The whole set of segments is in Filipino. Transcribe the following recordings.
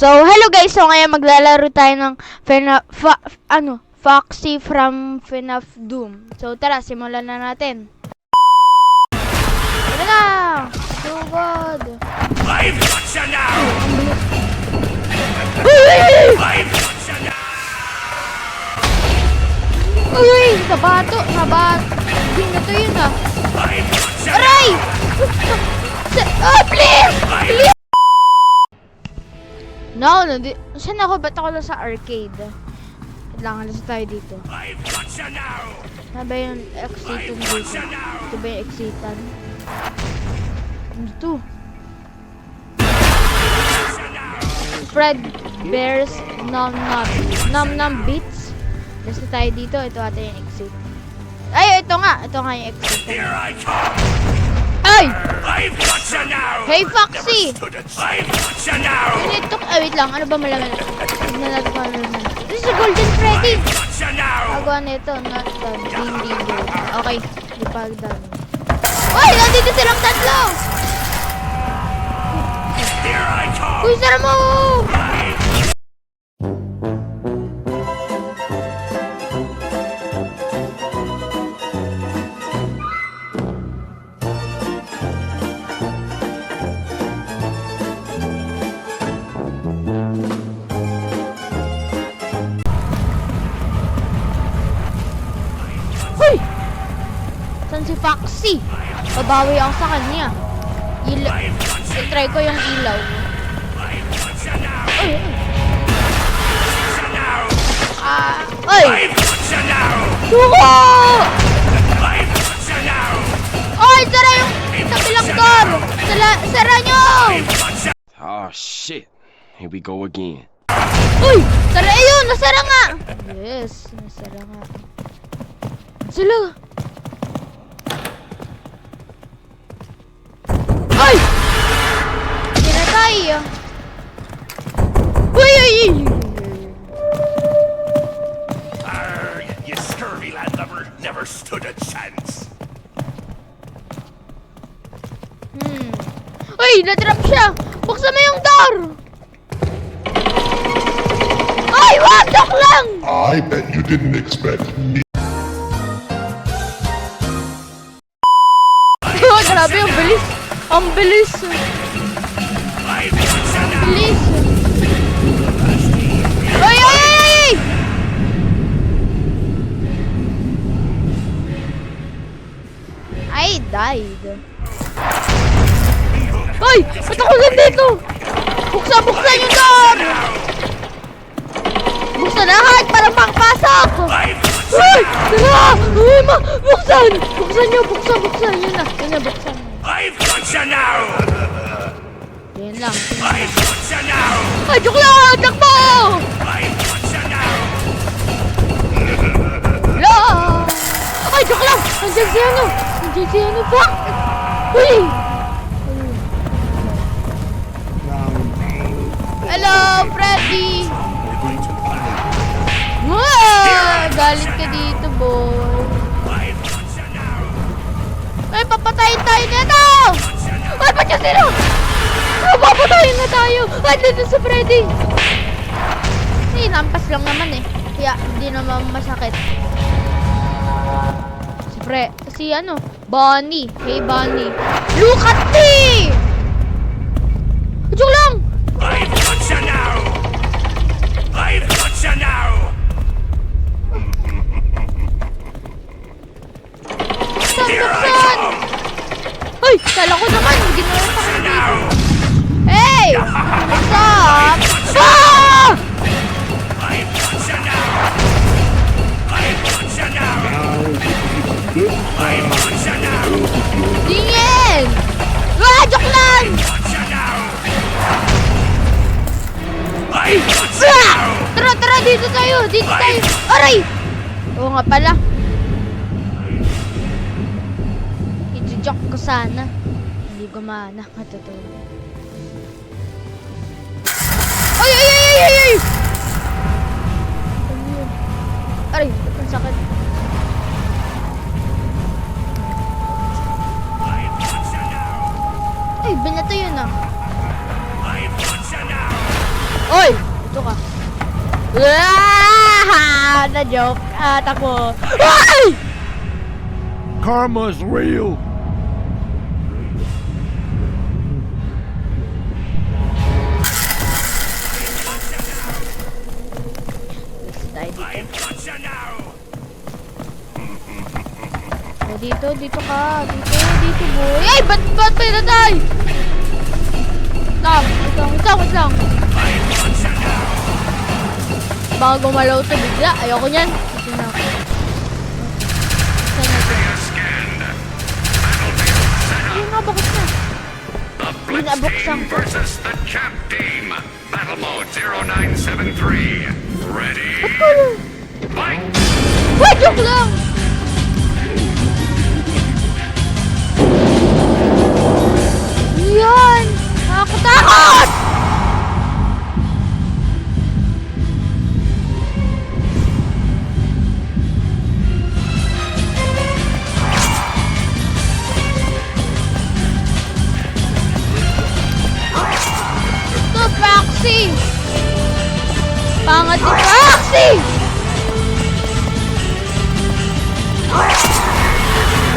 So, hello guys. So, ngayon maglalaro tayo ng Foxy from FNAF Doom. So, tara, simulan na natin. Tara na! Oh God! I've got you now! I've got you now! Uy! Nabato! Hindi na to yun ah! I've got you Aray! Oh, please! Please! No, saan ako? Ba't ako lang sa arcade? Kailangan lang tayo dito. I've got you now! Saan ba yung exitan dito? Ito ba yung exitan? Ano to? Fred Bears Nom Beats. Basta tayo dito. Ito ata yung exit. Ay, ito nga yung exit. Here I come! Ay! I've got you now! Hey, Foxy! I've got you now! Wait lang. Ano ba malaman? Tignan natin kung ano naman. This is a Golden Freddy! I've got you now! Agawa nito, not done. Ding. Okay, di pa done. Uy! Nandito silang tatlo! Here I come! Uy, sara mo! Uy! Saan si Foxy? Babawi ako sa kanya. I-try ko yung ilaw. I've got you now! Uy! Uy! I've got you now! Suko! I've got you now! Uy! Sara yung kabilang door! Sara nyo! I've got you! Oh shit. Here we go again. Uy! Sara yun! Nasara nga! Yes, nasara nga. Sila! Ay! Pinatay! Uy! Arr, you scurvy landlubber! Never stood a chance! Uy! Natrap siya! Buksan mo yung door! Ay! Wag! Joke lang! I bet you didn't expect me. Oh, grabe yung bilis! Ang bilis! I've got you now! Bilis! Ay! I died. Ay! Ba't ako nandito? Buksan yung door! Buksan lahat para makapasok! I've got you Ay! now! Tara! Ay, buksan! Buksan nyo! Buksan! Yun na, buksan. I've got you now! Yan lang. I've got you now! Ay, joke lang! Takbo! I've got you now! Wala! Ay, joke lang! Nandiyan si ano? Fuck! Uy! Hello, Freddy! Wow! Galit ka dito, boy. I've got you now! Ay, papatayin tayo nito! Ay, ba't yung sino? Ay, papatayin na tayo! Ay, dito si Freddy! Lampas lang naman eh. Kaya, hindi naman masakit. Si Bonnie. Hey, Bonnie. Look at me! Joke lang! I've got you now! I've got you now! Here I come! Ay, kala ko naman, ginawa pa You kami now! dito. Hey! What's up? Ah! I've got you now! I've got you now! I've got you now! Dingin! Ah, joke lang! Got you now! I've got you Ah! now! Tara, dito tayo! Aray! Oo nga pala. I-joke ko sana. Hindi gumana. Matutulog. Ay! Ano yun? Aray, ang sakit. I've got you now! Ay, binato yun ah. I've got you now! Hoy! Ito ka. Ah! Na-joke. Takbo. Ay! Karma's real. Tayo dito. Dito ka. Dito boy. Ay! Ba't pinatay? Wait lang. Baka gumalaw to bigla. Ayoko nyan. Ito na ako. Ayun nga, bakit na? Pinabuksan ko. versus the Champ Team. Battle mode 0973. Ready? Ba't ko lang? Fight! Wait, joke lang! Yan! Nakakatakot! Ito, Foxy! Pangat ni Foxy!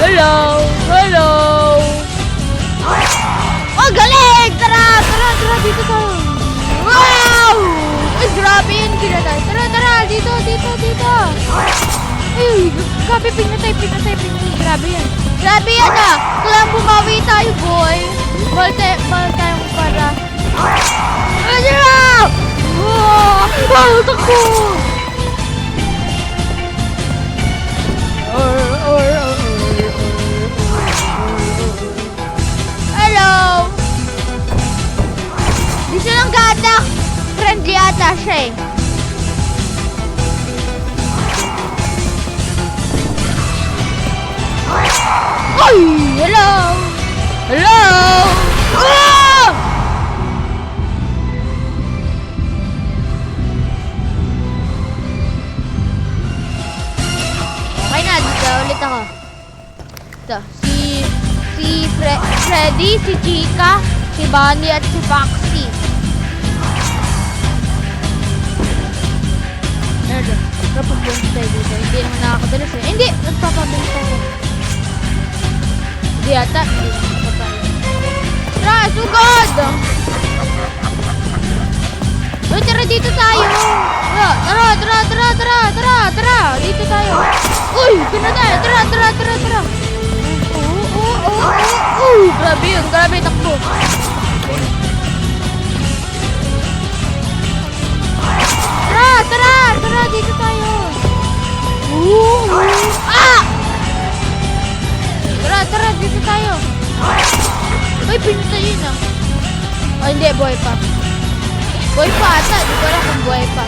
Hello! Oh, galing! Tara! Dito tayo! Wow! Ay, grabe yun, kinatay. Tara! Dito! Ay, grabe, pinatay. Grabe yan ah! Kailangan bumawi tayo, boy! Mahal tayong para. Tara! Wow! Takbo! Hello! Di siya lang gadak. Friendly ata siya eh. Ay! Hello! Ah! Okay na, dito ulit ako. Ito, si Freddy, si Chica, si Bunny at si Foxy. Ano? Napag-bounce tayo dito. Hindi naman nakakadalas eh. Hindi! Nagpapabounce ako. Hindi yata. Hindi nakakadalas. Tara! Sugod! Uy, tara dito tayo! Tara! Dito tayo! Uy! Pinatay! Tara! Grabe yun! Grabe! Takbo! Tara! Dito tayo! Ah! Tara! Dito tayo! Uy! Pinatay yun ah! Oh, hindi! Buhay pa! Buhay pa ata! Di ko alam kung buhay pa!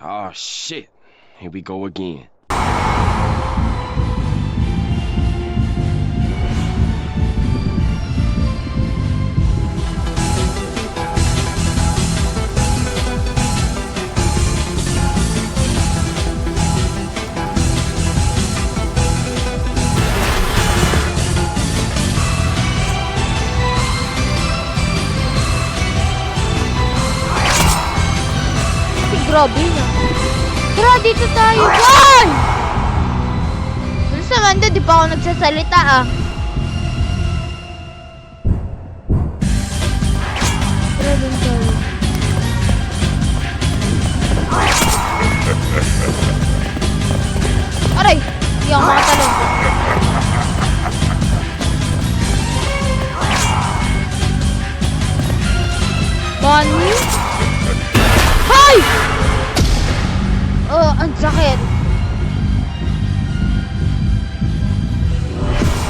Oh shit. Here we go again. Grabe na. Tara, dito tayo. Boy! Sa Amanda, di pa ako nagsasalita ah. Tara, dun tayo. Aray! Hindi ako makatalong. Bunny? Hoy! Oh, ang sakit.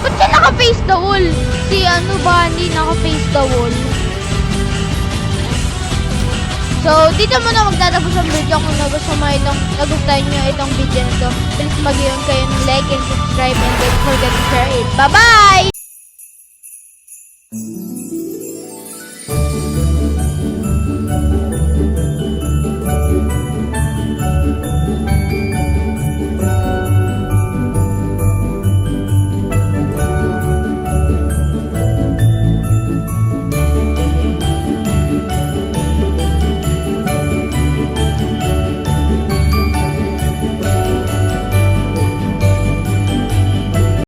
Ba't siya naka-face the wall? Si Bunny naka-face the wall. So, dito muna magtatapos ang video. Kung nagustuhan nyo itong video na ito, please mag-iwan kayo ng like and subscribe and don't forget to share it. Bye-bye!